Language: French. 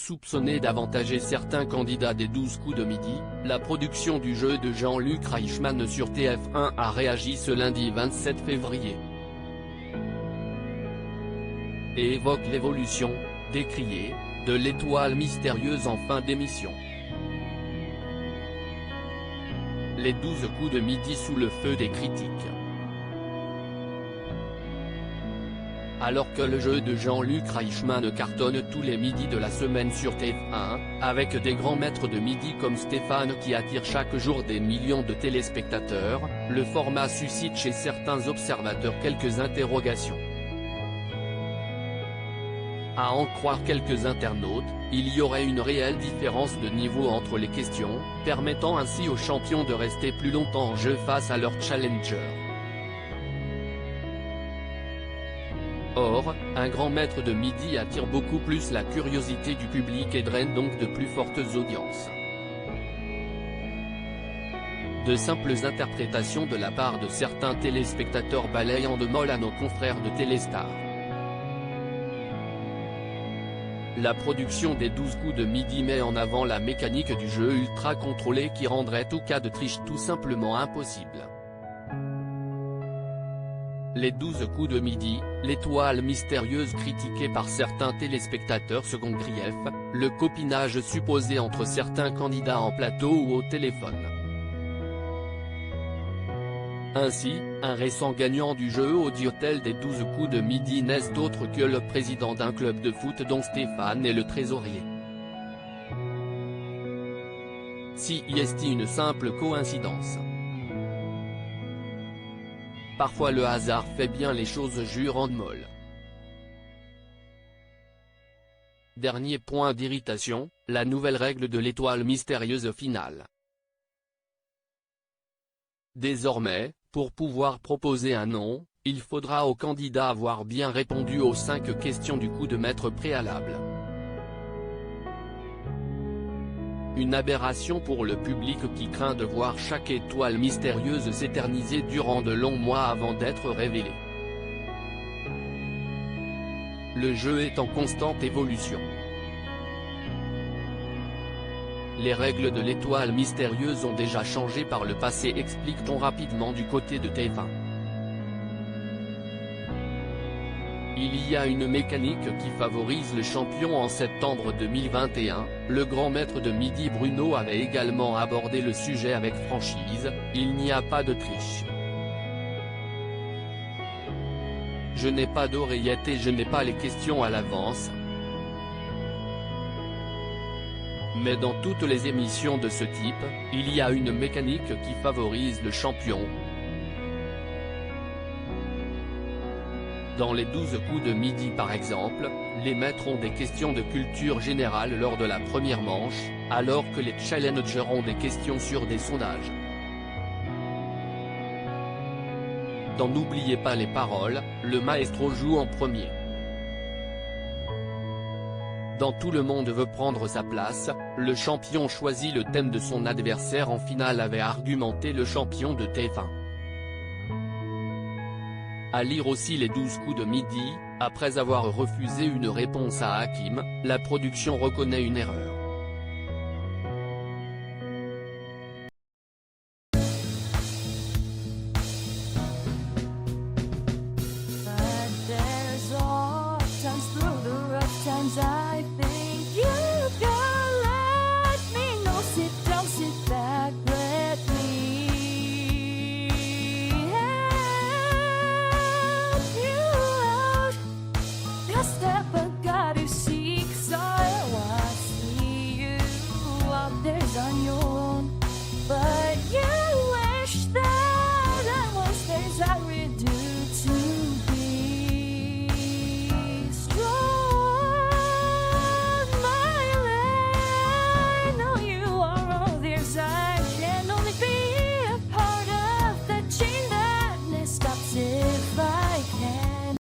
Soupçonné d'avantager certains candidats des 12 coups de midi, la production du jeu de Jean-Luc Reichmann sur TF1 a réagi ce lundi 27 février. Et évoque l'évolution, décriée, de l'étoile mystérieuse en fin d'émission. Les 12 coups de midi sous le feu des critiques. Alors que le jeu de Jean-Luc Reichmann cartonne tous les midis de la semaine sur TF1, avec des grands maîtres de midi comme Stéphane qui attire chaque jour des millions de téléspectateurs, le format suscite chez certains observateurs quelques interrogations. À en croire quelques internautes, il y aurait une réelle différence de niveau entre les questions, permettant ainsi aux champions de rester plus longtemps en jeu face à leurs challengers. Or, un grand maître de midi attire beaucoup plus la curiosité du public et draine donc de plus fortes audiences. De simples interprétations de la part de certains téléspectateurs balayant de molles à nos confrères de Téléstar. La production des 12 coups de midi met en avant la mécanique du jeu ultra contrôlé qui rendrait tout cas de triche tout simplement impossible. Les 12 coups de midi, l'étoile mystérieuse critiquée par certains téléspectateurs second grief, le copinage supposé entre certains candidats en plateau ou au téléphone. Ainsi, un récent gagnant du jeu Audiotel des 12 coups de midi n'est autre que le président d'un club de foot dont Stéphane est le trésorier. Si est une simple coïncidence. Parfois le hasard fait bien les choses, jure Andemol. Dernier point d'irritation, la nouvelle règle de l'étoile mystérieuse finale. Désormais, pour pouvoir proposer un nom, il faudra au candidat avoir bien répondu aux 5 questions du coup de maître préalable. Une aberration pour le public qui craint de voir chaque étoile mystérieuse s'éterniser durant de longs mois avant d'être révélée. Le jeu est en constante évolution. Les règles de l'étoile mystérieuse ont déjà changé par le passé, explique-t-on rapidement du côté de TF1. Il y a une mécanique qui favorise le champion. En septembre 2021, le grand maître de midi Bruno avait également abordé le sujet avec franchise, il n'y a pas de triche. Je n'ai pas d'oreillette et je n'ai pas les questions à l'avance. Mais dans toutes les émissions de ce type, il y a une mécanique qui favorise le champion. Dans les 12 coups de midi par exemple, les maîtres ont des questions de culture générale lors de la première manche, alors que les challengers ont des questions sur des sondages. Dans N'oubliez pas les paroles, le maestro joue en premier. Dans Tout le monde veut prendre sa place, le champion choisit le thème de son adversaire en finale, avait argumenté le champion de TF1. À lire aussi les 12 coups de midi, après avoir refusé une réponse à Hakim, la production reconnaît une erreur.